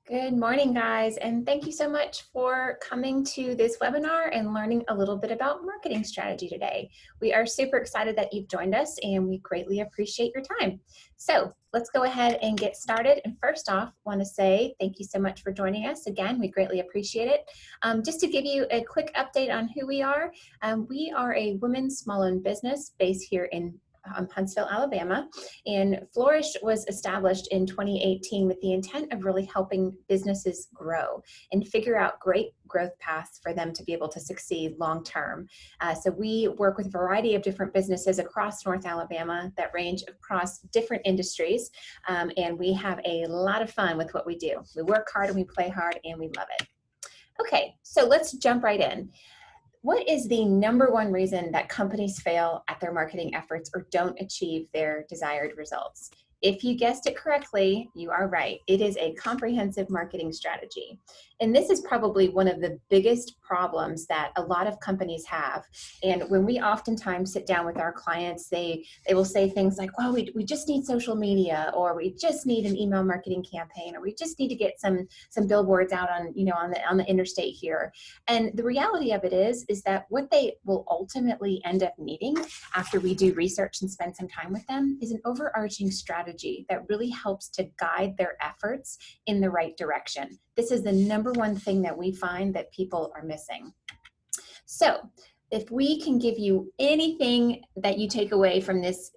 Good morning, guys, and thank you so much for coming to this webinar and learning a little bit about marketing strategy today. We are super excited that you've joined us, and we greatly appreciate your time. So let's go ahead and get started. And first off, want to say thank you so much for joining us. Again, we greatly appreciate it. Just to give you a quick update on who we are a women's small-owned business based here in Huntsville, Alabama, and Flourish was established in 2018 with the intent of really helping businesses grow and figure out great growth paths for them to be able to succeed long term. So we work with a variety of different businesses across North Alabama that range across different industries, and we have a lot of fun with what we do. We work hard and we play hard and we love it. Okay, so let's jump right in. What is the number one reason that companies fail at their marketing efforts or don't achieve their desired results? If you guessed it correctly, you are right. It is a comprehensive marketing strategy. And this is probably one of the biggest problems that a lot of companies have. And when we oftentimes sit down with our clients, they will say things like, well, we just need social media, or we just need an email marketing campaign, or we just need to get some billboards out on the interstate here. And the reality of it is that what they will ultimately end up needing after we do research and spend some time with them is an overarching strategy that really helps to guide their efforts in the right direction. This is the number one thing that we find that people are missing. So if we can give you anything that you take away from this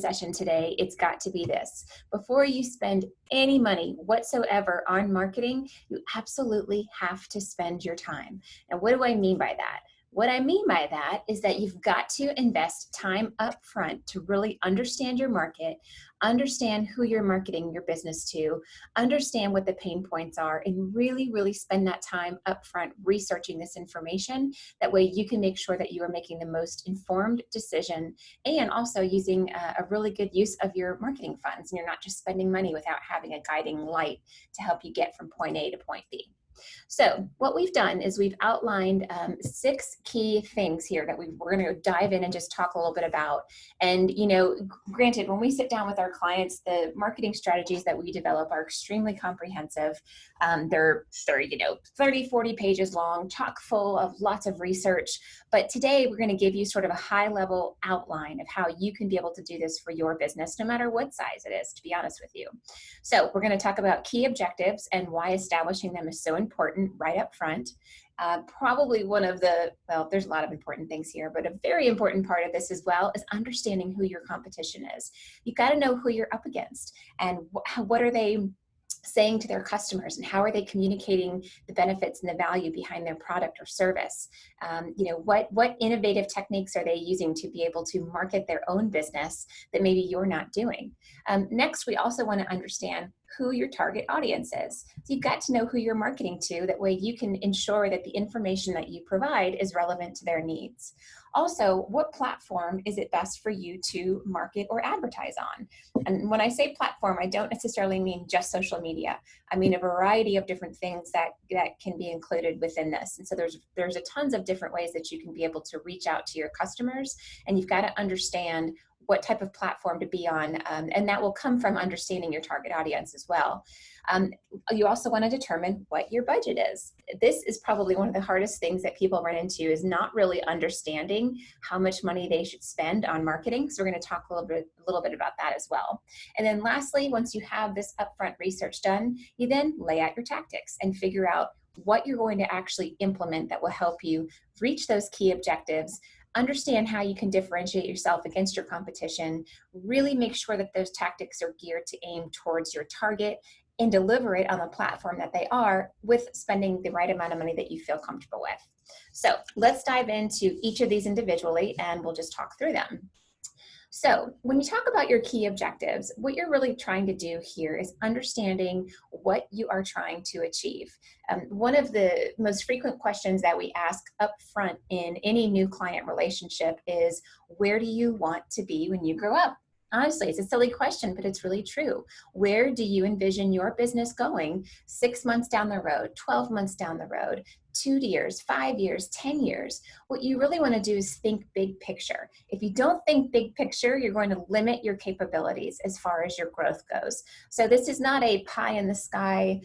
session today, it's got to be this. Before you spend any money whatsoever on marketing, you absolutely have to spend your time. And what do I mean by that? What I mean by that is that you've got to invest time up front to really understand your market, understand who you're marketing your business to, understand what the pain points are, and really, really spend that time up front researching this information. That way you can make sure that you are making the most informed decision and also using a really good use of your marketing funds. And you're not just spending money without having a guiding light to help you get from point A to point B. So what we've done is we've outlined 6 key things here that we're going to dive in and just talk a little bit about. And, granted, when we sit down with our clients, the marketing strategies that we develop are extremely comprehensive. They're 30, 40 pages long, chock full of lots of research. But today we're going to give you sort of a high level outline of how you can be able to do this for your business, no matter what size it is, to be honest with you. So we're going to talk about key objectives and why establishing them is so important right up front. Probably one of there's a lot of important things here, but a very important part of this as well is understanding who your competition is. You've got to know who you're up against and what are they saying to their customers, and how are they communicating the benefits and the value behind their product or service. What innovative techniques are they using to be able to market their own business that maybe you're not doing. Next, we also want to understand who your target audience is. So you've got to know who you're marketing to. That way you can ensure that the information that you provide is relevant to their needs. Also, what platform is it best for you to market or advertise on? And when I say platform, I don't necessarily mean just social media. I mean a variety of different things that can be included within this. And so there's a tons of different ways that you can be able to reach out to your customers, and you've got to understand what type of platform to be on, and that will come from understanding your target audience as well. You also want to determine what your budget is. This is probably one of the hardest things that people run into, is not really understanding how much money they should spend on marketing. So we're going to talk a little bit about that as well. And then lastly, once you have this upfront research done, you then lay out your tactics and figure out what you're going to actually implement that will help you reach those key objectives. Understand how you can differentiate yourself against your competition, really make sure that those tactics are geared to aim towards your target, and deliver it on the platform that they are, with spending the right amount of money that you feel comfortable with. So let's dive into each of these individually, and we'll just talk through them. So when you talk about your key objectives, what you're really trying to do here is understanding what you are trying to achieve. One of the most frequent questions that we ask up front in any new client relationship is, where do you want to be when you grow up? Honestly, it's a silly question, but it's really true. Where do you envision your business going 6 months down the road, 12 months down the road, 2 years, 5 years, 10 years. What you really want to do is think big picture. If you don't think big picture, you're going to limit your capabilities as far as your growth goes. So this is not a pie in the sky,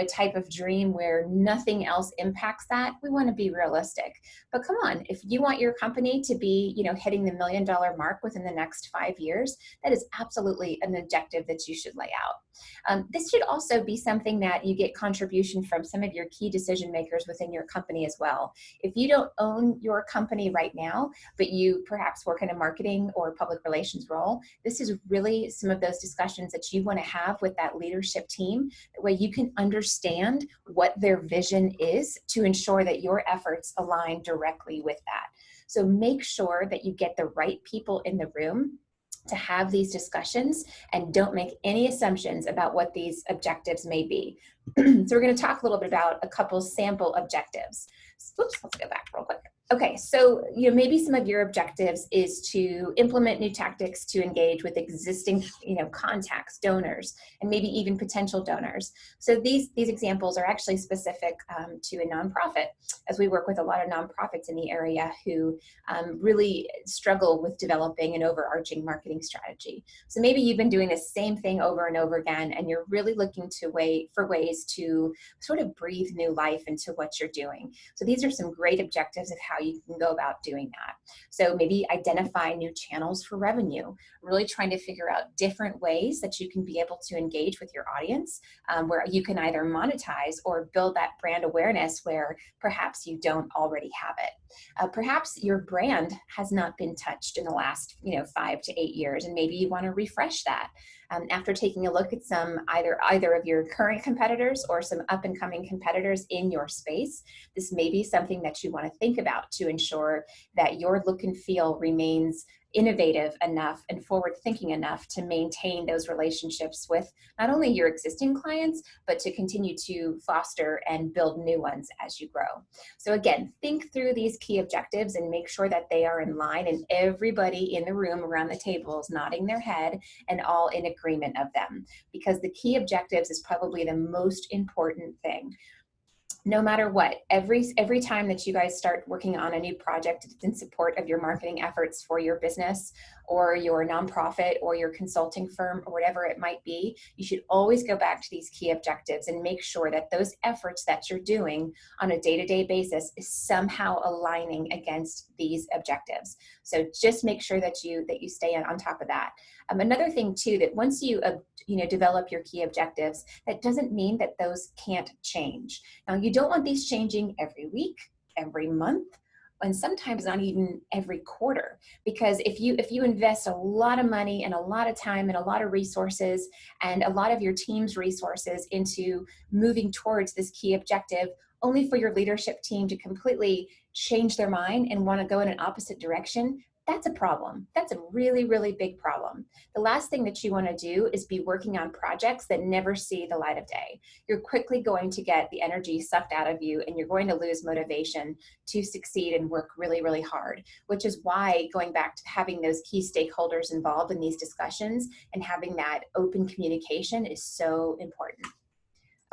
type of dream where nothing else impacts that. We want to be realistic. But come on, if you want your company to be, hitting the $1 million mark within the next 5 years, that is absolutely an objective that you should lay out. This should also be something that you get contribution from some of your key decision makers within your company as well. If you don't own your company right now, but you perhaps work in a marketing or public relations role, this is really some of those discussions that you want to have with that leadership team. That way you can understand what their vision is to ensure that your efforts align directly with that. So make sure that you get the right people in the room to have these discussions, and don't make any assumptions about what these objectives may be. So we're going to talk a little bit about a couple sample objectives. Oops, let's go back real quick. Okay, so maybe some of your objectives is to implement new tactics to engage with existing contacts, donors, and maybe even potential donors. So these examples are actually specific to a nonprofit, as we work with a lot of nonprofits in the area who really struggle with developing an overarching marketing strategy. So maybe you've been doing the same thing over and over again, and you're really looking for ways to sort of breathe new life into what you're doing. So these are some great objectives of how you can go about doing that. So maybe identify new channels for revenue, really trying to figure out different ways that you can be able to engage with your audience, where you can either monetize or build that brand awareness where perhaps you don't already have it. Perhaps your brand has not been touched in the last 5 to 8 years, and maybe you want to refresh that. After taking a look at some either of your current competitors or some up and coming competitors in your space, this may be something that you want to think about to ensure that your look and feel remains innovative enough and forward thinking enough to maintain those relationships with not only your existing clients, but to continue to foster and build new ones as you grow. So again, think through these key objectives and make sure that they are in line and everybody in the room around the table is nodding their head and all in agreement of them, because the key objectives is probably the most important thing. No matter what, every time that you guys start working on a new project in support of your marketing efforts for your business or your nonprofit or your consulting firm or whatever it might be, you should always go back to these key objectives and make sure that those efforts that you're doing on a day-to-day basis is somehow aligning against these objectives. So just make sure that you stay on top of that. Another thing too, that once you develop your key objectives, that doesn't mean that those can't change. Now, you don't want these changing every week, every month, and sometimes not even every quarter. Because if you invest a lot of money and a lot of time and a lot of resources and a lot of your team's resources into moving towards this key objective, only for your leadership team to completely change their mind and want to go in an opposite direction, that's a problem. That's a really, really big problem. The last thing that you want to do is be working on projects that never see the light of day. You're quickly going to get the energy sucked out of you, and you're going to lose motivation to succeed and work really, really hard, which is why going back to having those key stakeholders involved in these discussions and having that open communication is so important.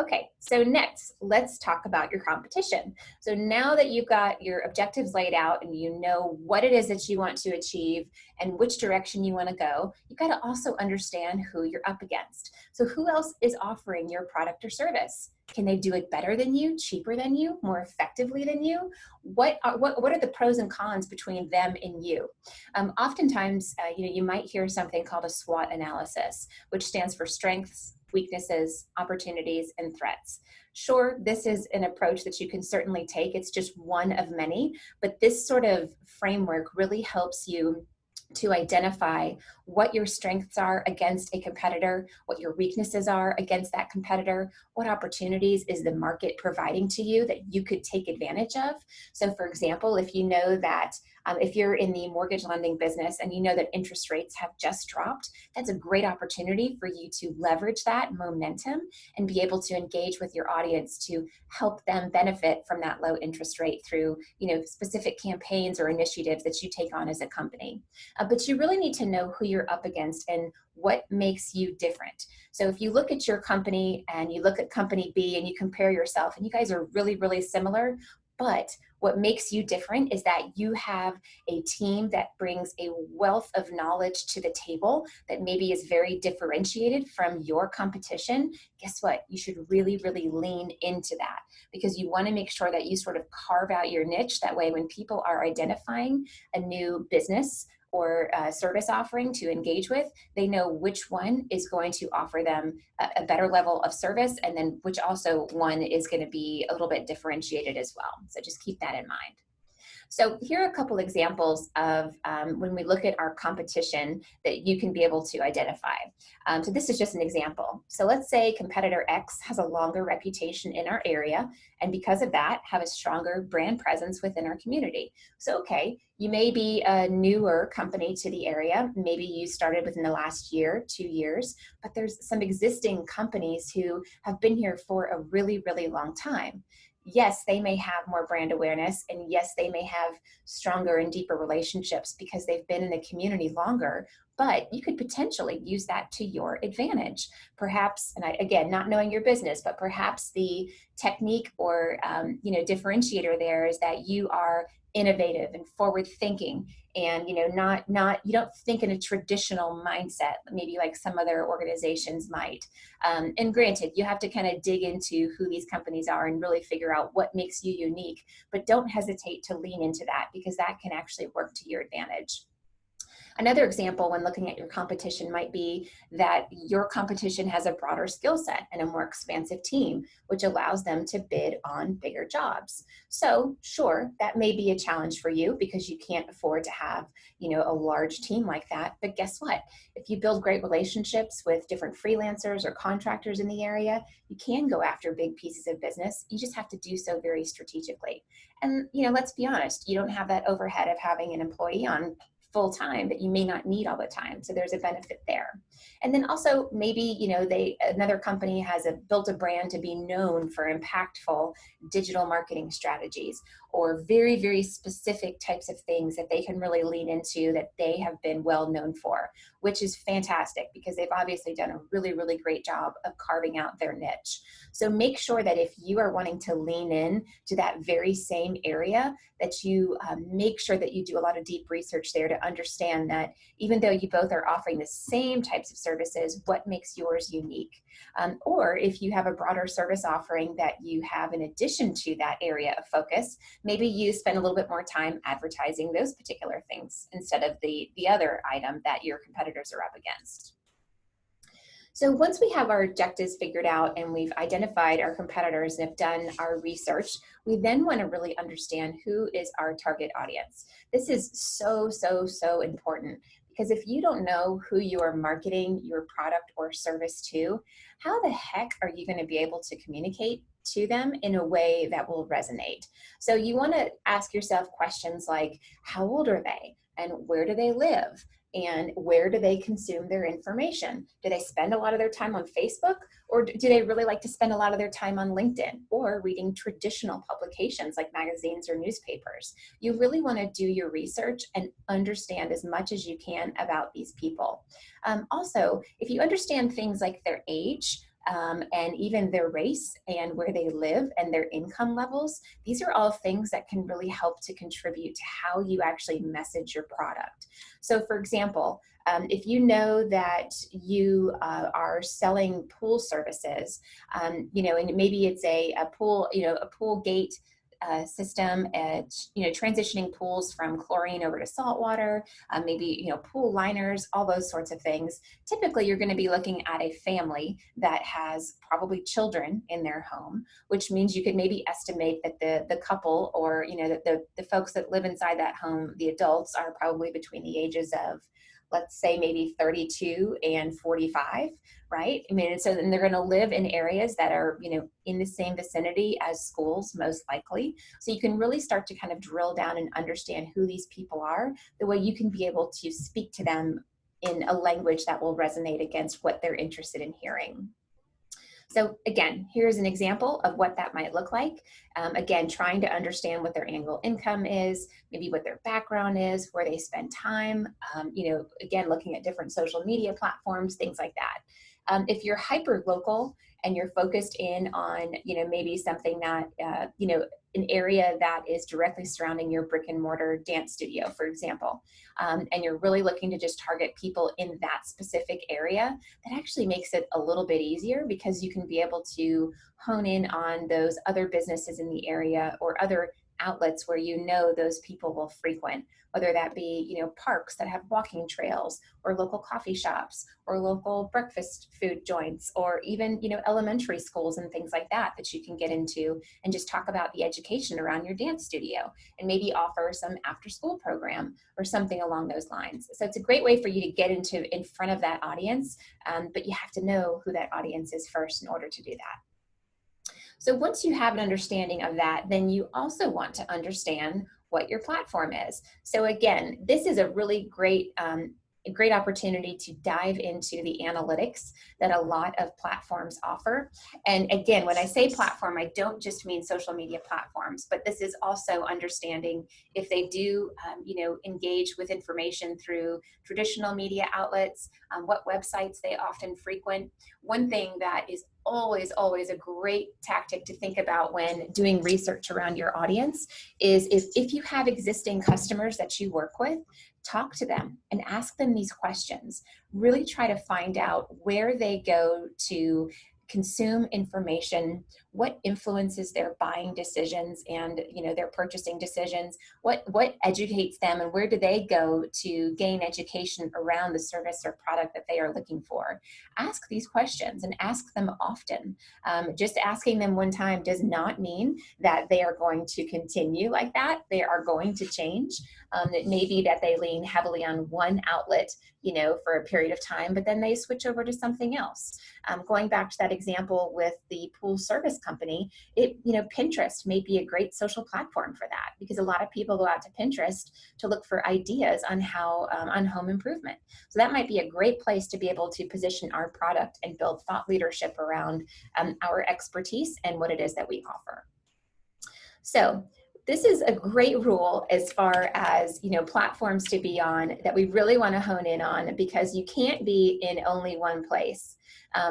Okay, so next, let's talk about your competition. So now that you've got your objectives laid out and you know what it is that you want to achieve and which direction you want to go, you've got to also understand who you're up against. So who else is offering your product or service? Can they do it better than you, cheaper than you, more effectively than you? What are the pros and cons between them and you? Oftentimes, you might hear something called a SWOT analysis, which stands for strengths, weaknesses, opportunities, and threats. Sure, this is an approach that you can certainly take. It's just one of many, but this sort of framework really helps you to identify what your strengths are against a competitor, what your weaknesses are against that competitor, what opportunities is the market providing to you that you could take advantage of. So for example, if you know that if you're in the mortgage lending business and you know that interest rates have just dropped, that's a great opportunity for you to leverage that momentum and be able to engage with your audience to help them benefit from that low interest rate through specific campaigns or initiatives that you take on as a company. But you really need to know who you're up against and what makes you different. So if you look at your company and you look at company B and you compare yourself and you guys are really, really similar, But what makes you different is that you have a team that brings a wealth of knowledge to the table that maybe is very differentiated from your competition. Guess what? You should really, really lean into that, because you want to make sure that you sort of carve out your niche. That way, when people are identifying a new business or service offering to engage with, they know which one is going to offer them a better level of service, and then which also one is going to be a little bit differentiated as well. So just keep that in mind. So here are a couple examples of when we look at our competition that you can be able to identify. So this is just an example. So let's say competitor X has a longer reputation in our area, and because of that, have a stronger brand presence within our community. So, okay, you may be a newer company to the area. Maybe you started within the last year, 2 years, but there's some existing companies who have been here for a really, really long time. Yes, they may have more brand awareness, and yes, they may have stronger and deeper relationships because they've been in the community longer, but you could potentially use that to your advantage. Perhaps, and again, not knowing your business, but perhaps the technique or differentiator there is that you are innovative and forward thinking, and not you don't think in a traditional mindset, maybe like some other organizations might. And granted, you have to kind of dig into who these companies are and really figure out what makes you unique, but don't hesitate to lean into that, because that can actually work to your advantage. Another example when looking at your competition might be that your competition has a broader skill set and a more expansive team, which allows them to bid on bigger jobs. So sure, that may be a challenge for you because you can't afford to have, a large team like that. But guess what? If you build great relationships with different freelancers or contractors in the area, you can go after big pieces of business. You just have to do so very strategically. And, let's be honest, you don't have that overhead of having an employee on full time that you may not need all the time. So there's a benefit there. And then also maybe, another company has built a brand to be known for impactful digital marketing strategies, or very, very specific types of things that they can really lean into that they have been well known for, which is fantastic because they've obviously done a really, really great job of carving out their niche. So make sure that if you are wanting to lean in to that very same area, that you make sure that you do a lot of deep research there to understand that even though you both are offering the same types of services, what makes yours unique? Or if you have a broader service offering that you have in addition to that area of focus, maybe you spend a little bit more time advertising those particular things instead of the other item that your competitors are up against. So once we have our objectives figured out and we've identified our competitors and have done our research, we then want to really understand who is our target audience. This is so, so, so important, because if you don't know who you are marketing your product or service to, how the heck are you going to be able to communicate to them in a way that will resonate? So you want to ask yourself questions like, how old are they? And where do they live? And where do they consume their information? Do they spend a lot of their time on Facebook, or do they really like to spend a lot of their time on LinkedIn or reading traditional publications like magazines or newspapers? You really want to do your research and understand as much as you can about these people. Also, if you understand things like their age, and even their race and where they live and their income levels, these are all things that can really help to contribute to how you actually message your product. So for example, if you know that you are selling pool services, and maybe it's a pool, a pool gate system at, transitioning pools from chlorine over to salt water, maybe, pool liners, all those sorts of things. Typically, you're going to be looking at a family that has probably children in their home, which means you could maybe estimate that the couple, or, that the folks that live inside that home, the adults, are probably between the ages of, let's say, maybe 32 and 45, right? I mean, and so then they're going to live in areas that are, in the same vicinity as schools, most likely. So you can really start to kind of drill down and understand who these people are, the way you can be able to speak to them in a language that will resonate against what they're interested in hearing. So again, here's an example of what that might look like. Again, trying to understand what their annual income is, maybe what their background is, where they spend time, again, looking at different social media platforms, things like that. If you're hyper local and you're focused in on, maybe something that, an area that is directly surrounding your brick and mortar dance studio, for example, and you're really looking to just target people in that specific area, that actually makes it a little bit easier because you can be able to hone in on those other businesses in the area or other outlets where those people will frequent, whether that be parks that have walking trails, or local coffee shops, or local breakfast food joints, or even elementary schools and things like that that you can get into and just talk about the education around your dance studio and maybe offer some after school program or something along those lines. So it's a great way for you to get in front of that audience, but you have to know who that audience is first in order to do that. So once you have an understanding of that, then you also want to understand what your platform is. So again, this is a really great opportunity to dive into the analytics that a lot of platforms offer. And again, when I say platform, I don't just mean social media platforms, but this is also understanding if they do, engage with information through traditional media outlets, what websites they often frequent. One thing that is always a great tactic to think about when doing research around your audience is if you have existing customers that you work with, talk to them and ask them these questions. Really try to find out where they go to consume information, what influences their buying decisions and their purchasing decisions, what educates them, and where do they go to gain education around the service or product that they are looking for. Ask these questions and ask them often. Just asking them one time does not mean that they are going to continue like that. They are going to change. It may be that they lean heavily on one outlet, for a period of time, but then they switch over to something else. Going back to that example with the pool service company, Pinterest may be a great social platform for that because a lot of people go out to Pinterest to look for ideas on how on home improvement. So that might be a great place to be able to position our product and build thought leadership around our expertise and what it is that we offer. So this is a great rule as far as platforms to be on that we really want to hone in on, because you can't be in only one place,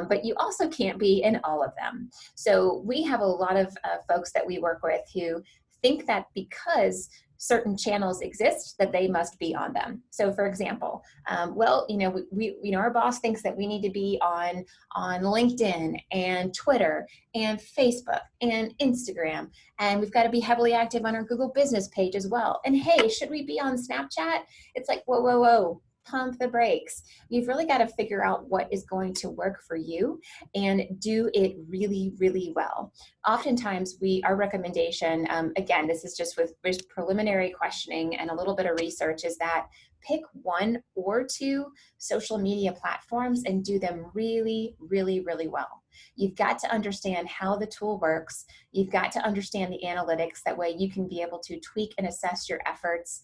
but you also can't be in all of them. So we have a lot of folks that we work with who think that because certain channels exist that they must be on them. So for example, our boss thinks that we need to be on LinkedIn and Twitter and Facebook and Instagram, and we've got to be heavily active on our Google business page as well. And hey, should we be on Snapchat? It's like, whoa, pump the brakes. You've really got to figure out what is going to work for you and do it really, really well. Oftentimes our recommendation, again, this is just with preliminary questioning and a little bit of research, is that pick one or two social media platforms and do them really, really, really well. You've got to understand how the tool works. You've got to understand the analytics. That way you can be able to tweak and assess your efforts.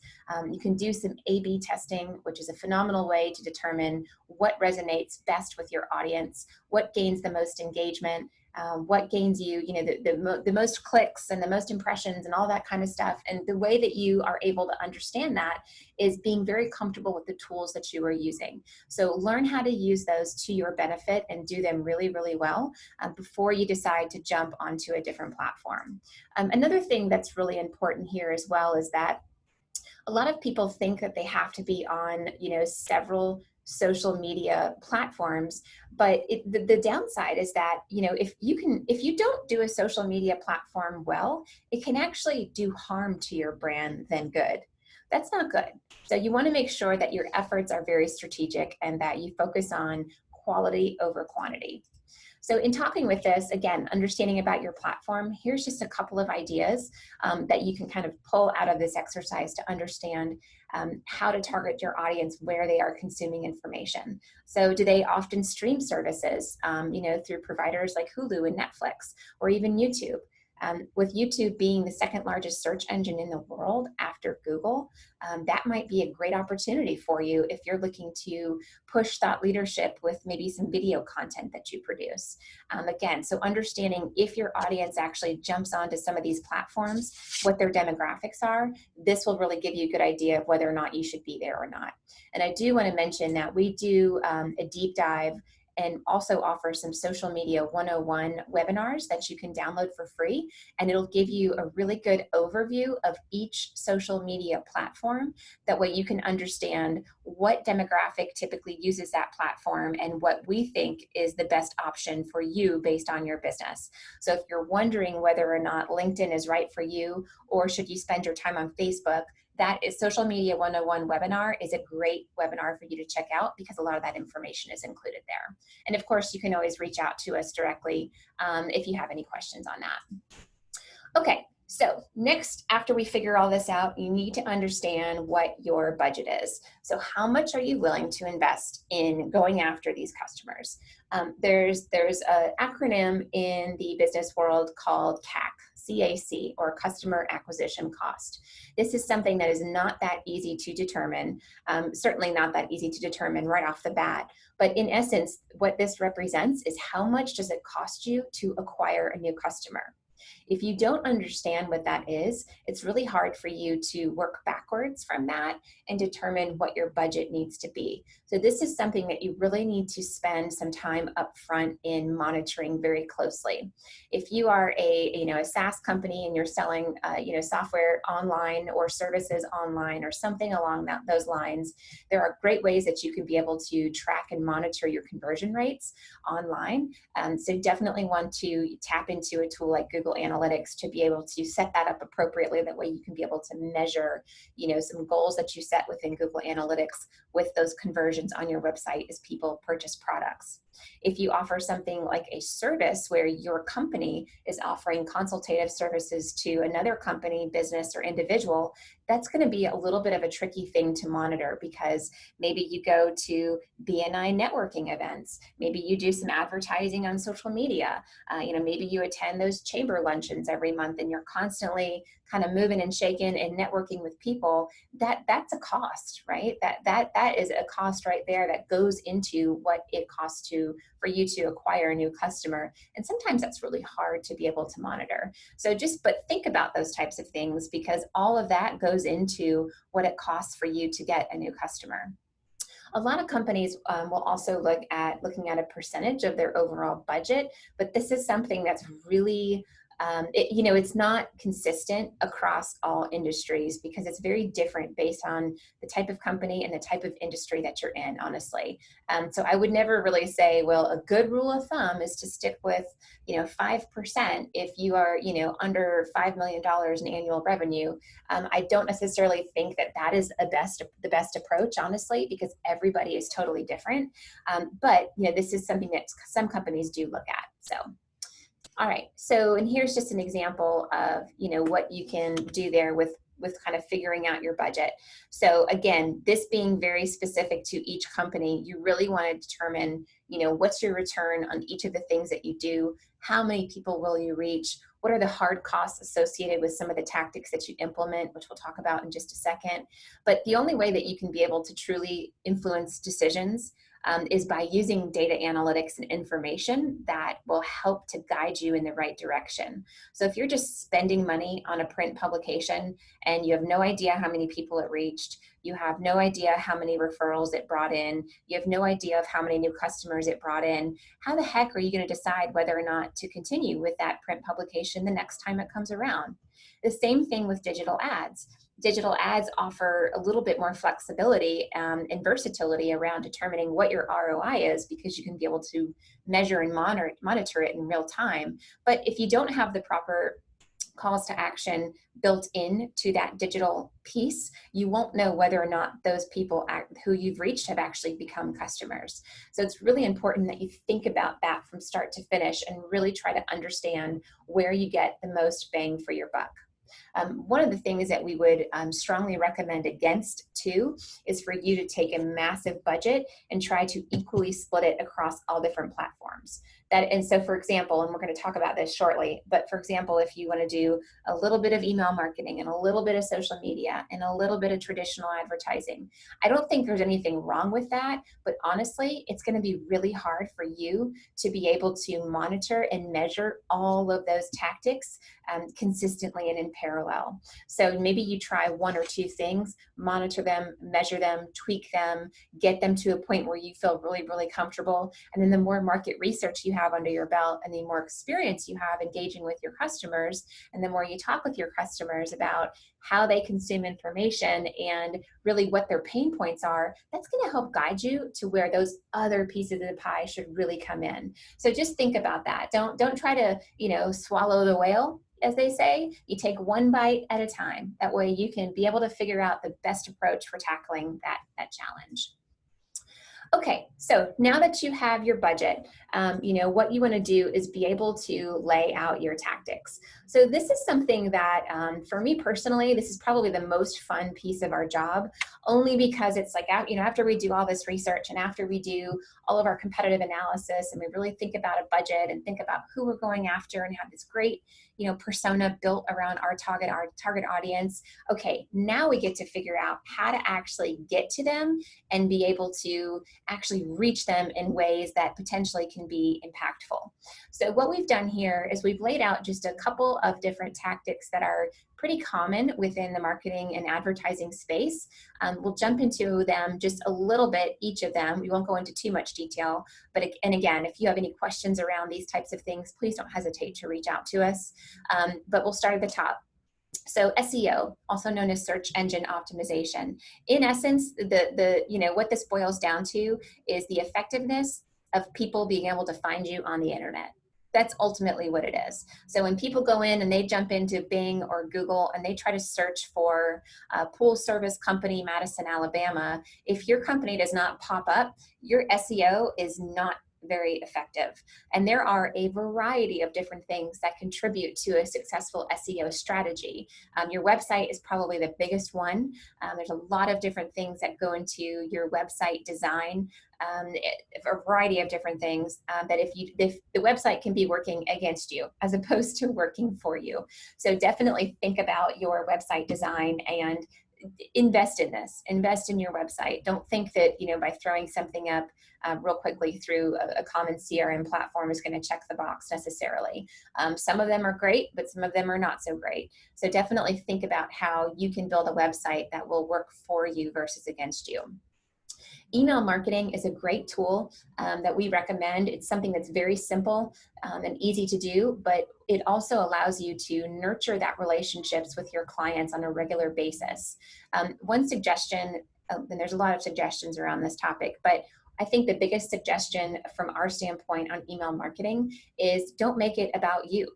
You can do some A/B testing, which is a phenomenal way to determine what resonates best with your audience, what gains the most engagement, what gains you, the most clicks and the most impressions and all that kind of stuff. And the way that you are able to understand that is being very comfortable with the tools that you are using. So learn how to use those to your benefit and do them really, really well before you decide to jump onto a different platform. Another thing that's really important here as well is that a lot of people think that they have to be on, several social media platforms, but the downside is that if you don't do a social media platform well, it can actually do harm to your brand than good. That's not good. So you want to make sure that your efforts are very strategic and that you focus on quality over quantity. So in talking with this, again, understanding about your platform, here's just a couple of ideas that you can kind of pull out of this exercise to understand how to target your audience where they are consuming information. So do they often stream services, through providers like Hulu and Netflix, or even YouTube? With YouTube being the second largest search engine in the world after Google, that might be a great opportunity for you if you're looking to push thought leadership with maybe some video content that you produce. Again, so understanding if your audience actually jumps onto some of these platforms, what their demographics are, this will really give you a good idea of whether or not you should be there or not. And I do want to mention that we do a deep dive and also offer some social media 101 webinars that you can download for free. And it'll give you a really good overview of each social media platform. That way you can understand what demographic typically uses that platform and what we think is the best option for you based on your business. So if you're wondering whether or not LinkedIn is right for you, or should you spend your time on Facebook, that is Social Media 101 webinar is a great webinar for you to check out because a lot of that information is included there. And of course, you can always reach out to us directly if you have any questions on that. Okay, so next, after we figure all this out, you need to understand what your budget is. So how much are you willing to invest in going after these customers? There's an acronym in the business world called CAC, or Customer Acquisition Cost. This is something that is not that easy to determine, certainly not that easy to determine right off the bat. But in essence, what this represents is how much does it cost you to acquire a new customer. If you don't understand what that is, it's really hard for you to work backwards from that and determine what your budget needs to be. So this is something that you really need to spend some time upfront in monitoring very closely. If you are a SaaS company and you're selling software online or services online or something along those lines, there are great ways that you can be able to track and monitor your conversion rates online. So definitely want to tap into a tool like Google Analytics to be able to set that up appropriately. That way you can be able to measure, some goals that you set within Google Analytics with those conversions on your website as people purchase products. If you offer something like a service where your company is offering consultative services to another company, business, or individual, that's going to be a little bit of a tricky thing to monitor because maybe you go to BNI networking events, maybe you do some advertising on social media, maybe you attend those chamber luncheons every month and you're constantly kind of moving and shaking and networking with people. That's a cost, right? That is a cost right there that goes into what it costs for you to acquire a new customer. And sometimes that's really hard to be able to monitor. But think about those types of things because all of that goes into what it costs for you to get a new customer. A lot of companies will also looking at a percentage of their overall budget, but this is something that's really it's not consistent across all industries because it's very different based on the type of company and the type of industry that you're in, honestly. So I would never really say, well, a good rule of thumb is to stick with, 5% if you are, under $5 million in annual revenue. I don't necessarily think that is the best approach, honestly, because everybody is totally different. But this is something that some companies do look at. So. All right, and here's just an example of, what you can do there with kind of figuring out your budget. So again, this being very specific to each company, you really want to determine, what's your return on each of the things that you do, how many people will you reach, what are the hard costs associated with some of the tactics that you implement, which we'll talk about in just a second. But the only way that you can be able to truly influence decisions is by using data analytics and information that will help to guide you in the right direction. So if you're just spending money on a print publication and you have no idea how many people it reached, you have no idea how many referrals it brought in, you have no idea of how many new customers it brought in, how the heck are you going to decide whether or not to continue with that print publication the next time it comes around? The same thing with digital ads. Digital ads offer a little bit more flexibility and versatility around determining what your ROI is because you can be able to measure and monitor it in real time. But if you don't have the proper calls to action built into that digital piece, you won't know whether or not those people who you've reached have actually become customers. So it's really important that you think about that from start to finish and really try to understand where you get the most bang for your buck. One of the things that we would strongly recommend against too is for you to take a massive budget and try to equally split it across all different platforms. And so for example, and we're going to talk about this shortly, but for example, if you want to do a little bit of email marketing and a little bit of social media and a little bit of traditional advertising, I don't think there's anything wrong with that, but honestly, it's going to be really hard for you to be able to monitor and measure all of those tactics consistently and in parallel. So maybe you try one or two things, monitor them, measure them, tweak them, get them to a point where you feel really, really comfortable. And then the more market research you have under your belt and the more experience you have engaging with your customers, and the more you talk with your customers about how they consume information and really what their pain points are, that's going to help guide you to where those other pieces of the pie should really come in. So just think about that. Don't try to, swallow the whale, as they say. You take one bite at a time. That way you can be able to figure out the best approach for tackling that challenge. Okay, so now that you have your budget, what you want to do is be able to lay out your tactics. So this is something that, for me personally, this is probably the most fun piece of our job, only because it's like, after we do all this research and after we do all of our competitive analysis and we really think about a budget and think about who we're going after and have this great, persona built around our target audience. Okay, now we get to figure out how to actually get to them and be able to actually reach them in ways that potentially can be impactful. So what we've done here is we've laid out just a couple of different tactics that are pretty common within the marketing and advertising space. We'll jump into them just a little bit, each of them. We won't go into too much detail, and again, if you have any questions around these types of things, please don't hesitate to reach out to us. But we'll start at the top. So SEO, also known as search engine optimization. In essence, what this boils down to is the effectiveness of people being able to find you on the internet. That's ultimately what it is. So when people go in and they jump into Bing or Google and they try to search for a pool service company, Madison, Alabama, if your company does not pop up, your SEO is not very effective. And there are a variety of different things that contribute to a successful SEO strategy. Your website is probably the biggest one. There's a lot of different things that go into your website design, a variety of different things that if the website can be working against you as opposed to working for you. So definitely think about your website design and invest in this. Invest in your website. Don't think that, by throwing something up real quickly through a common CRM platform is going to check the box necessarily. Some of them are great, but some of them are not so great. So definitely think about how you can build a website that will work for you versus against you. Email marketing is a great tool that we recommend. It's something that's very simple and easy to do, but it also allows you to nurture that relationships with your clients on a regular basis. One suggestion, and there's a lot of suggestions around this topic, but I think the biggest suggestion from our standpoint on email marketing is don't make it about you.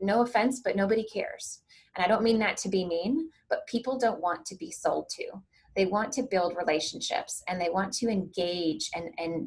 No offense, but nobody cares. And I don't mean that to be mean, but people don't want to be sold to. They want to build relationships and they want to engage and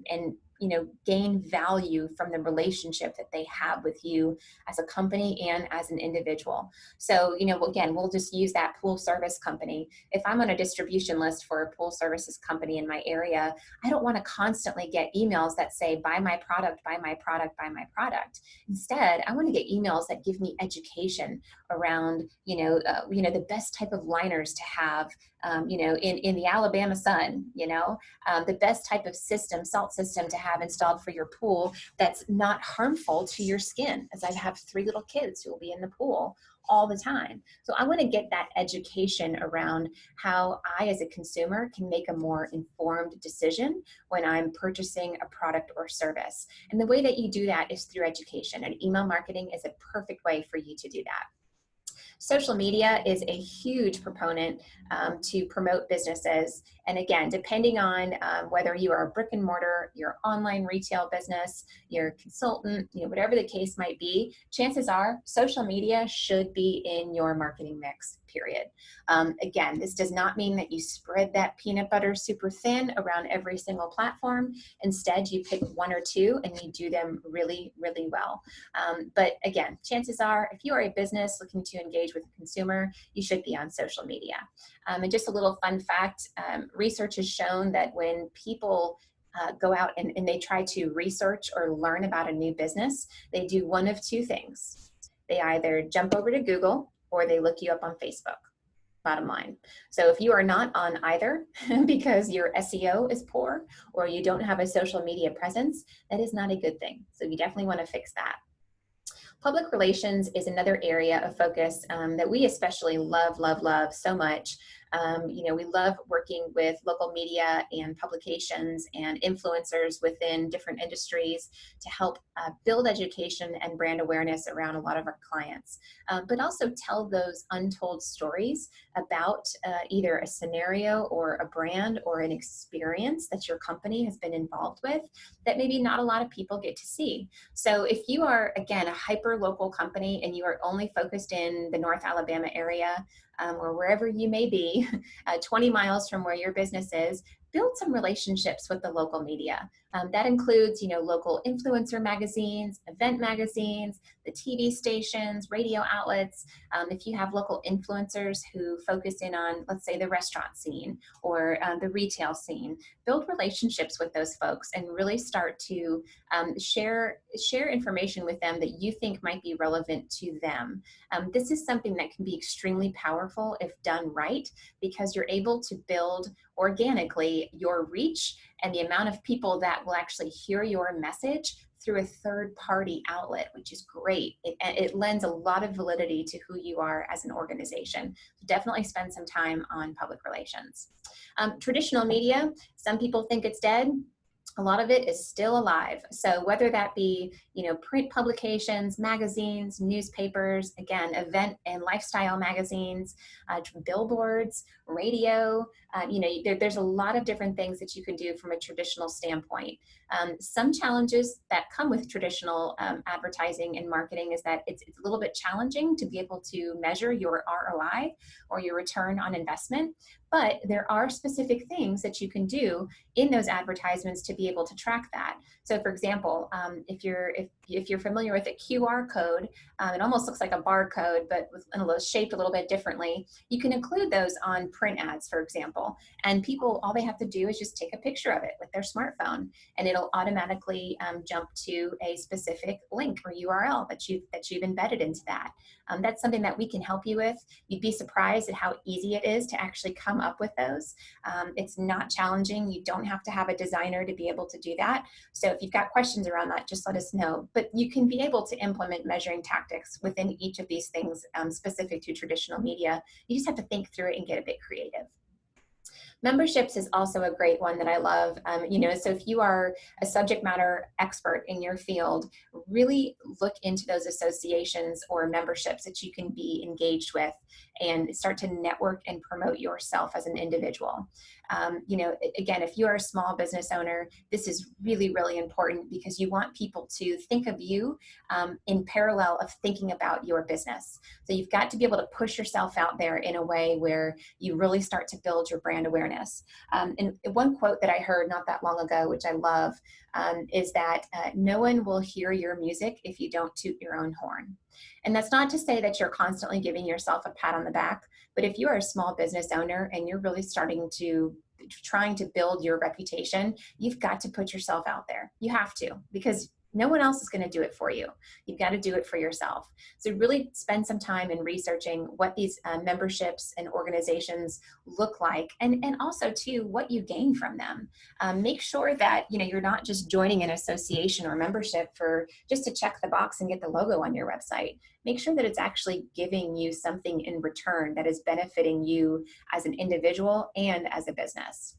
gain value from the relationship that they have with you as a company and as an individual. So, again, we'll just use that pool service company. If I'm on a distribution list for a pool services company in my area, I don't want to constantly get emails that say, buy my product, buy my product, buy my product. Instead, I want to get emails that give me education around, the best type of liners to have, in the Alabama sun, the best type of salt system to have installed for your pool that's not harmful to your skin, as I have 3 little kids who will be in the pool all the time. So I want to get that education around how I, as a consumer, can make a more informed decision when I'm purchasing a product or service. And the way that you do that is through education, and email marketing is a perfect way for you to do that. Social media is a huge proponent to promote businesses. And again, depending on whether you are a brick and mortar, your online retail business, your consultant, whatever the case might be, chances are social media should be in your marketing mix, period. Again, this does not mean that you spread that peanut butter super thin around every single platform. Instead, you pick 1 or 2 and you do them really, really well. But again, chances are, if you are a business looking to engage with a consumer, you should be on social media. And just a little fun fact, research has shown that when people go out and they try to research or learn about a new business, they do one of two things. They either jump over to Google or they look you up on Facebook, bottom line. So if you are not on either because your SEO is poor or you don't have a social media presence, that is not a good thing. So you definitely want to fix that. Public relations is another area of focus that we especially love so much. We love working with local media and publications and influencers within different industries to help build education and brand awareness around a lot of our clients, but also tell those untold stories about either a scenario or a brand or an experience that your company has been involved with that maybe not a lot of people get to see. So if you are, again, a hyper local company and you are only focused in the North Alabama area, or wherever you may be, 20 miles from where your business is, build some relationships with the local media. That includes, local influencer magazines, event magazines, the TV stations, radio outlets. If you have local influencers who focus in on, let's say, the restaurant scene or the retail scene, build relationships with those folks and really start to share information with them that you think might be relevant to them. This is something that can be extremely powerful if done right, because you're able to build organically your reach and the amount of people that will actually hear your message through a third-party outlet, which is great. It lends a lot of validity to who you are as an organization. So definitely spend some time on public relations. Traditional media, some people think it's dead. A lot of it is still alive. So whether that be, print publications, magazines, newspapers, again, event and lifestyle magazines, billboards, radio, there's a lot of different things that you can do from a traditional standpoint. Some challenges that come with traditional advertising and marketing is that it's a little bit challenging to be able to measure your ROI or your return on investment, but there are specific things that you can do in those advertisements to be able to track that. So for example, if you're familiar with a QR code, it almost looks like a barcode, but shaped a little bit differently. You can include those on print ads, for example, and people, all they have to do is just take a picture of it with their smartphone, and it'll automatically jump to a specific link or URL that you've embedded into that. That's something that we can help you with. You'd be surprised at how easy it is to actually come up with those. It's not challenging. You don't have to have a designer to be able to do that. So if you've got questions around that, just let us know. But you can be able to implement measuring tactics within each of these things specific to traditional media. You just have to think through it and get a bit creative. Memberships is also a great one that I love. So if you are a subject matter expert in your field, really look into those associations or memberships that you can be engaged with and start to network and promote yourself as an individual. Again, if you are a small business owner, this is really, really important because you want people to think of you in parallel of thinking about your business. So you've got to be able to push yourself out there in a way where you really start to build your brand awareness. And one quote that I heard not that long ago, which I love, is that no one will hear your music if you don't toot your own horn. And that's not to say that you're constantly giving yourself a pat on the back, but if you are a small business owner and you're really trying to build your reputation, you've got to put yourself out there. You have to, because no one else is going to do it for you. You've got to do it for yourself. So really spend some time in researching what these memberships and organizations look like, and also too what you gain from them. Make sure that you're not just joining an association or membership for just to check the box and get the logo on your website. Make sure that it's actually giving you something in return that is benefiting you as an individual and as a business.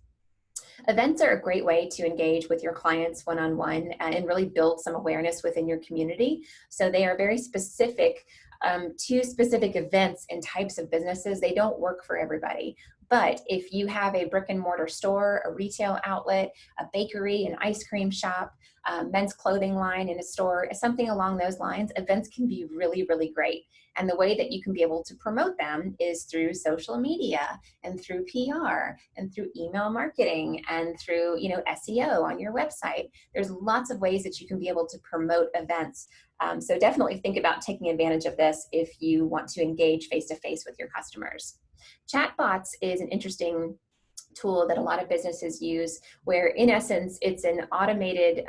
Events are a great way to engage with your clients one-on-one and really build some awareness within your community. So they are very specific to specific events and types of businesses. They don't work for everybody. But if you have a brick and mortar store, a retail outlet, a bakery, an ice cream shop, men's clothing line in a store, something along those lines, events can be really, really great. And the way that you can be able to promote them is through social media and through PR and through email marketing and through SEO on your website. There's lots of ways that you can be able to promote events. So definitely think about taking advantage of this if you want to engage face-to-face with your customers. Chatbots is an interesting tool that a lot of businesses use, where in essence, it's an automated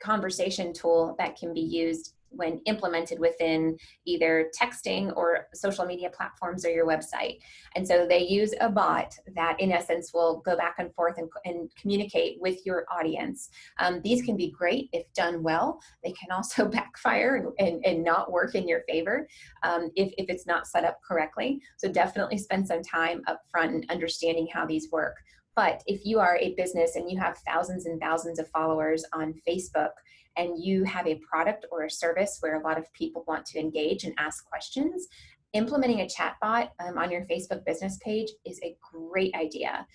conversation tool that can be used when implemented within either texting or social media platforms or your website. And so they use a bot that in essence will go back and forth and communicate with your audience. These can be great if done well. They can also backfire and not work in your favor if it's not set up correctly. So definitely spend some time up front in understanding how these work. But if you are a business and you have thousands and thousands of followers on Facebook, and you have a product or a service where a lot of people want to engage and ask questions, implementing a chatbot on your Facebook business page is a great idea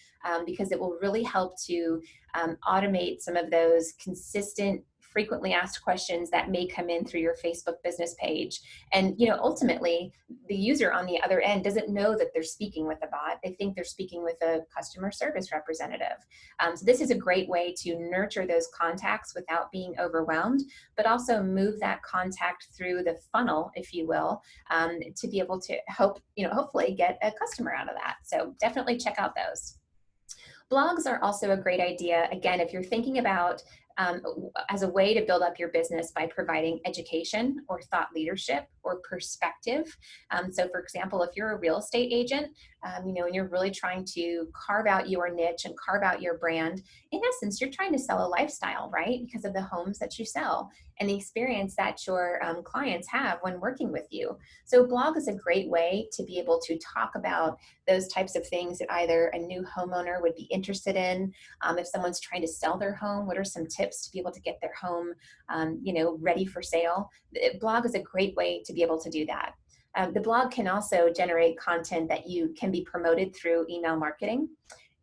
because it will really help to automate some of those consistent, frequently asked questions that may come in through your Facebook business page. And ultimately, the user on the other end doesn't know that they're speaking with a bot. They think they're speaking with a customer service representative. So this is a great way to nurture those contacts without being overwhelmed, but also move that contact through the funnel, if you will, to be able to hopefully get a customer out of that. So definitely check out those. Blogs are also a great idea, again, if you're thinking about as a way to build up your business by providing education or thought leadership or perspective. So for example, if you're a real estate agent, and you're really trying to carve out your niche and carve out your brand, in essence, you're trying to sell a lifestyle, right? Because of the homes that you sell and the experience that your clients have when working with you. So blog is a great way to be able to talk about those types of things that either a new homeowner would be interested in. If someone's trying to sell their home, what are some tips to be able to get their home, ready for sale? The blog is a great way to be able to do that. The blog can also generate content that you can be promoted through email marketing.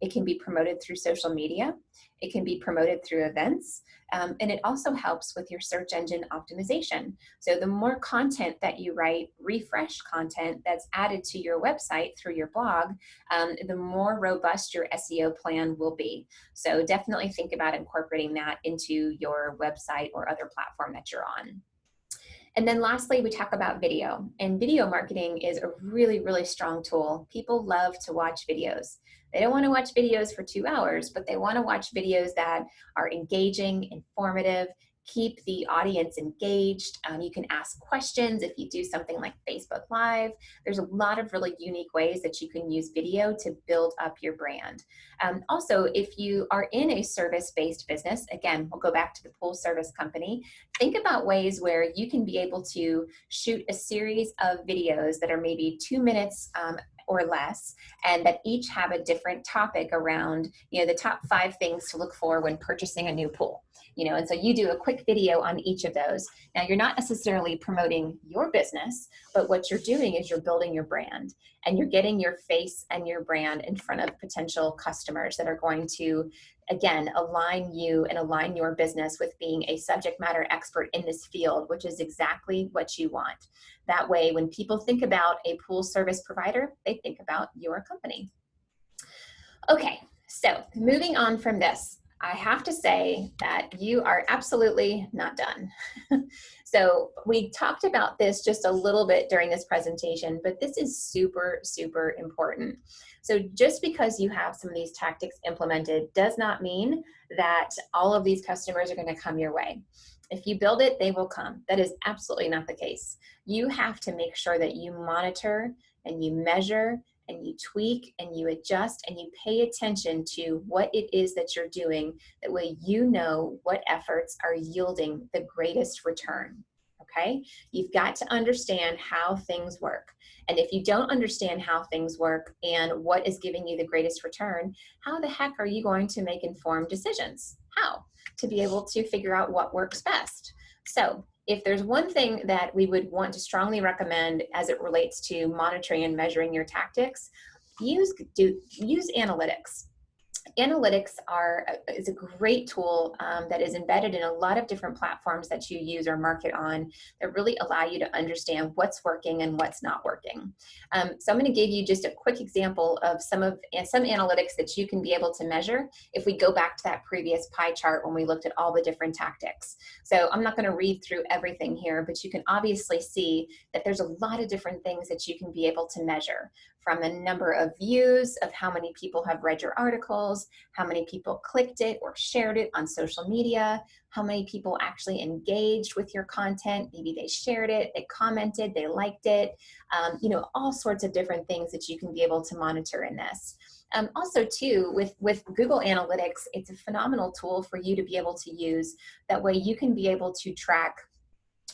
It can be promoted through social media. It can be promoted through events. And it also helps with your search engine optimization. So the more content that you write, refresh content that's added to your website through your blog, the more robust your SEO plan will be. So definitely think about incorporating that into your website or other platform that you're on. And then lastly, we talk about video. And video marketing is a really, really strong tool. People love to watch videos. They don't want to watch videos for 2 hours, but they want to watch videos that are engaging, informative, keep the audience engaged. You can ask questions if you do something like Facebook Live. There's a lot of really unique ways that you can use video to build up your brand. Also, if you are in a service-based business, again, we'll go back to the pool service company, think about ways where you can be able to shoot a series of videos that are maybe 2 minutes or less, and that each have a different topic around, the top 5 things to look for when purchasing a new pool. And so you do a quick video on each of those. Now, you're not necessarily promoting your business, but what you're doing is you're building your brand, and you're getting your face and your brand in front of potential customers that are going to, again, align you and align your business with being a subject matter expert in this field, which is exactly what you want. That way, when people think about a pool service provider, they think about your company. Okay, so moving on from this, I have to say that you are absolutely not done. So we talked about this just a little bit during this presentation, but this is super, super important. So just because you have some of these tactics implemented does not mean that all of these customers are going to come your way. If you build it, they will come. That is absolutely not the case. You have to make sure that you monitor and you measure and you tweak and you adjust and you pay attention to what it is that you're doing. That way you know what efforts are yielding the greatest return, okay? You've got to understand how things work. And if you don't understand how things work and what is giving you the greatest return, how the heck are you going to make informed decisions? How? To be able to figure out what works best. So if there's one thing that we would want to strongly recommend as it relates to monitoring and measuring your tactics, use analytics. Analytics is a great tool that is embedded in a lot of different platforms that you use or market on that really allow you to understand what's working and what's not working. So I'm going to give you just a quick example of some analytics that you can be able to measure if we go back to that previous pie chart when we looked at all the different tactics. So I'm not going to read through everything here, but you can obviously see that there's a lot of different things that you can be able to measure, from a number of views of how many people have read your articles, how many people clicked it or shared it on social media, how many people actually engaged with your content. Maybe they shared it, they commented, they liked it, all sorts of different things that you can be able to monitor in this. Also too, with Google Analytics, it's a phenomenal tool for you to be able to use. That way you can be able to track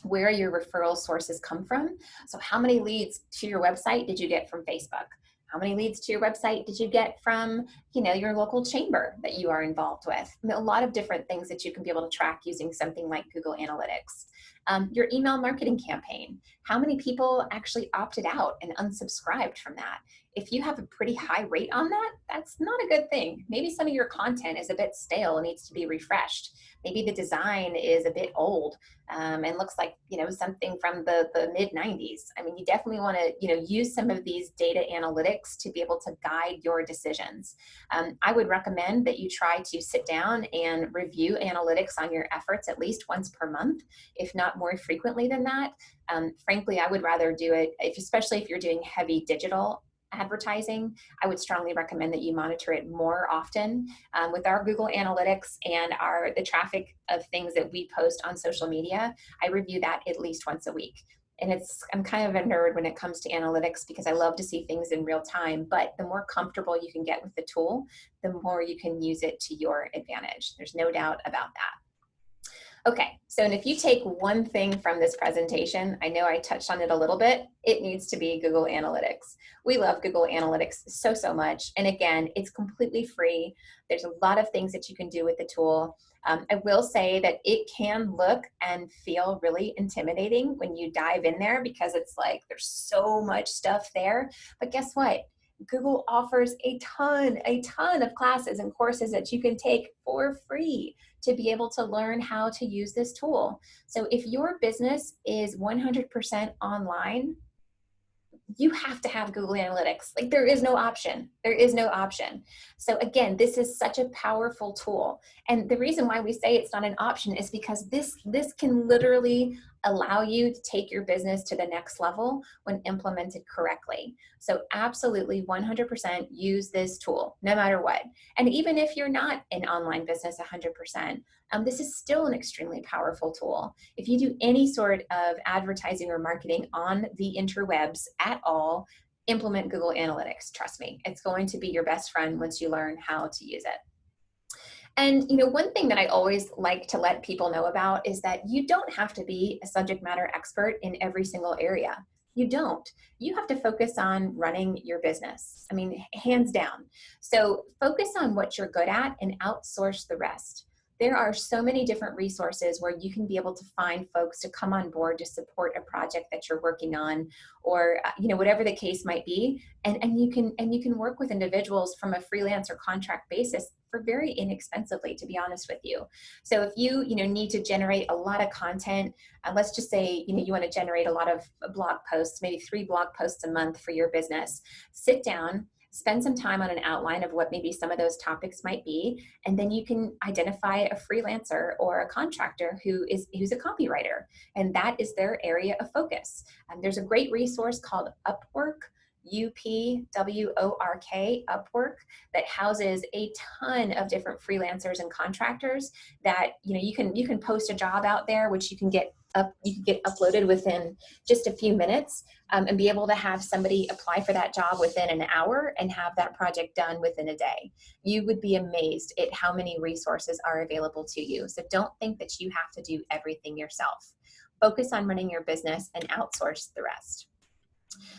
where your referral sources come from. So how many leads to your website did you get from Facebook? How many leads to your website did you get from, your local chamber that you are involved with? A lot of different things that you can be able to track using something like Google Analytics. Your email marketing campaign. How many people actually opted out and unsubscribed from that? If you have a pretty high rate on that, that's not a good thing. Maybe some of your content is a bit stale and needs to be refreshed. Maybe the design is a bit old and looks like something from the mid 90s. I mean, you definitely want to use some of these data analytics to be able to guide your decisions. I would recommend that you try to sit down and review analytics on your efforts at least once per month, if not more frequently than that. Frankly, I would rather do it, especially if you're doing heavy digital advertising. I would strongly recommend that you monitor it more often. With our Google Analytics and the traffic of things that we post on social media, I review that at least once a week. And I'm kind of a nerd when it comes to analytics because I love to see things in real time, but the more comfortable you can get with the tool, the more you can use it to your advantage. There's no doubt about that. Okay, so and if you take one thing from this presentation, I know I touched on it a little bit, it needs to be Google Analytics. We love Google Analytics so much. And again, it's completely free. There's a lot of things that you can do with the tool. I will say that it can look and feel really intimidating when you dive in there because it's like there's so much stuff there. But guess what? Google offers a ton of classes and courses that you can take for free to be able to learn how to use this tool. So if your business is 100% online, you have to have Google Analytics. Like there is no option. There is no option. So again, this is such a powerful tool. And the reason why we say it's not an option is because this can literally allow you to take your business to the next level when implemented correctly. So absolutely 100% use this tool no matter what. And even if you're not in online business 100%, this is still an extremely powerful tool. If you do any sort of advertising or marketing on the interwebs at all, implement Google Analytics. Trust me, it's going to be your best friend once you learn how to use it. And one thing that I always like to let people know about is that you don't have to be a subject matter expert in every single area. You don't. You have to focus on running your business. I mean, hands down. So focus on what you're good at and outsource the rest. There are so many different resources where you can be able to find folks to come on board to support a project that you're working on, or whatever the case might be, and you can work with individuals from a freelance or contract basis for very inexpensively, to be honest with you. So if you need to generate a lot of content, let's just say you want to generate a lot of blog posts, maybe 3 blog posts a month for your business, sit down, spend some time on an outline of what maybe some of those topics might be, and then you can identify a freelancer or a contractor who's a copywriter, and that is their area of focus. There's a great resource called Upwork, UPWORK, Upwork, that houses a ton of different freelancers and contractors that you can post a job out there, which you can get uploaded within just a few minutes, and be able to have somebody apply for that job within an hour and have that project done within a day. You would be amazed at how many resources are available to you. So don't think that you have to do everything yourself. Focus on running your business and outsource the rest.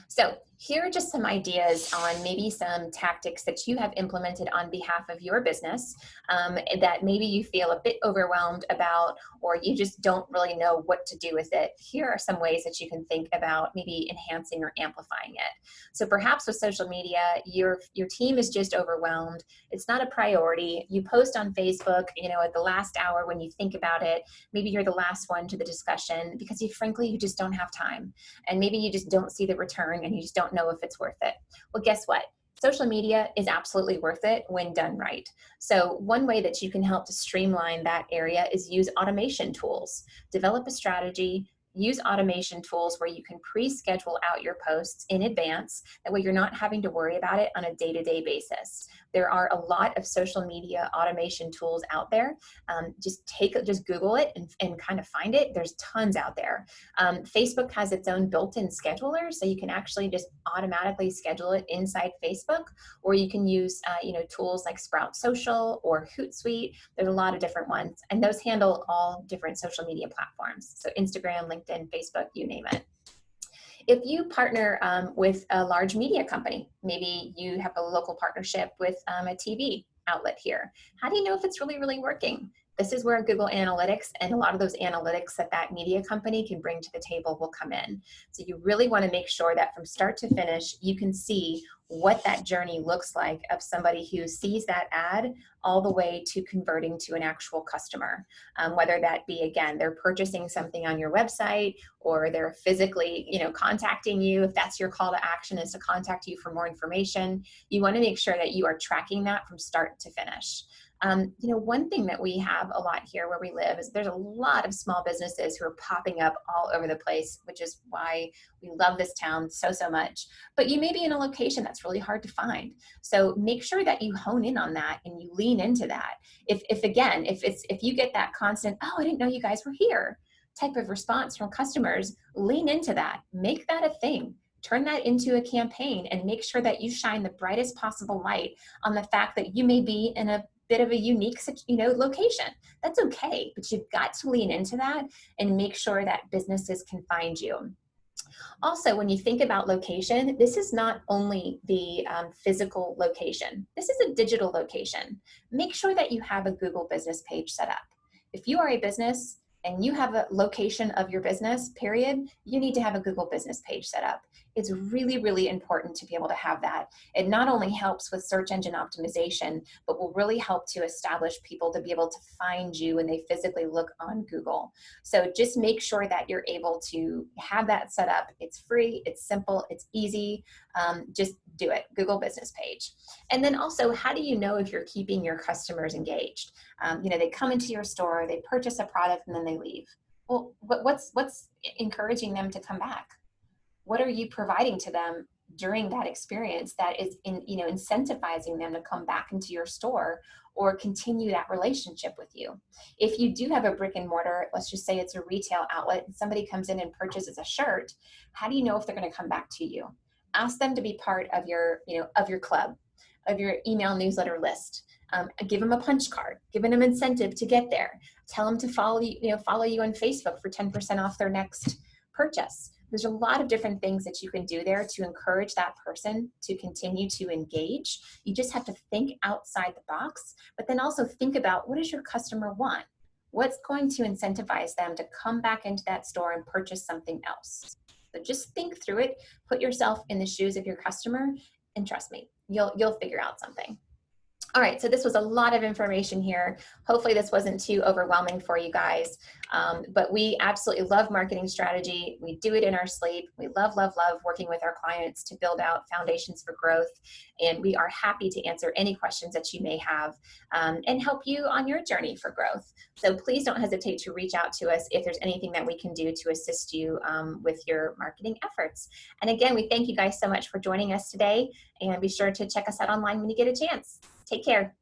So Here are just some ideas on maybe some tactics that you have implemented on behalf of your business that maybe you feel a bit overwhelmed about, or you just don't really know what to do with it. Here are some ways that you can think about maybe enhancing or amplifying it. So perhaps with social media, your team is just overwhelmed. It's not a priority. You post on Facebook, at the last hour when you think about it. Maybe you're the last one to the discussion because frankly, you just don't have time. And maybe you just don't see the return and you just don't know if it's worth it. Well, guess what? Social media is absolutely worth it when done right. So one way that you can help to streamline that area is use automation tools. Develop a strategy, use automation tools where you can pre-schedule out your posts in advance. That way you're not having to worry about it on a day-to-day basis. There are a lot of social media automation tools out there. Just Google it and kind of find it. There's tons out there. Facebook has its own built-in scheduler, so you can actually just automatically schedule it inside Facebook, or you can use tools like Sprout Social or Hootsuite. There's a lot of different ones, and those handle all different social media platforms. So Instagram, LinkedIn, Facebook, you name it. If you partner with a large media company, maybe you have a local partnership with a TV outlet here. How do you know if it's really, really working? This is where Google Analytics and a lot of those analytics that media company can bring to the table will come in. So you really want to make sure that from start to finish, you can see what that journey looks like of somebody who sees that ad all the way to converting to an actual customer. Whether that be, again, they're purchasing something on your website, or they're physically, contacting you. If that's your call to action, is to contact you for more information, you want to make sure that you are tracking that from start to finish. One thing that we have a lot here where we live is there's a lot of small businesses who are popping up all over the place, which is why we love this town so, so much. But you may be in a location that's really hard to find. So make sure that you hone in on that and you lean into that. If you get that constant, oh, I didn't know you guys were here type of response from customers, lean into that, make that a thing. Turn that into a campaign and make sure that you shine the brightest possible light on the fact that you may be in a bit of a unique, location. That's okay, but you've got to lean into that and make sure that businesses can find you. Also, when you think about location, this is not only the physical location. This is a digital location. Make sure that you have a Google business page set up. If you are a business and you have a location of your business, period, you need to have a Google business page set up. It's really, really important to be able to have that. It not only helps with search engine optimization, but will really help to establish people to be able to find you when they physically look on Google. So just make sure that you're able to have that set up. It's free, it's simple, it's easy. Just do it, Google business page. And then also, how do you know if you're keeping your customers engaged? They come into your store, they purchase a product, and then they leave. Well, what's encouraging them to come back? What are you providing to them during that experience that is incentivizing them to come back into your store or continue that relationship with you? If you do have a brick and mortar, let's just say it's a retail outlet, and somebody comes in and purchases a shirt, how do you know if they're going to come back to you? Ask them to be part of your club, of your email newsletter list. Give them a punch card, give them an incentive to get there. Tell them to follow you on Facebook for 10% off their next purchase. There's a lot of different things that you can do there to encourage that person to continue to engage. You just have to think outside the box, but then also think about, what does your customer want? What's going to incentivize them to come back into that store and purchase something else? So just think through it, put yourself in the shoes of your customer, and trust me, you'll figure out something. All right, so this was a lot of information here. Hopefully this wasn't too overwhelming for you guys, but we absolutely love marketing strategy. We do it in our sleep. We love, love, love working with our clients to build out foundations for growth, and we are happy to answer any questions that you may have and help you on your journey for growth. So please don't hesitate to reach out to us if there's anything that we can do to assist you with your marketing efforts. And again, we thank you guys so much for joining us today, and be sure to check us out online when you get a chance. Take care.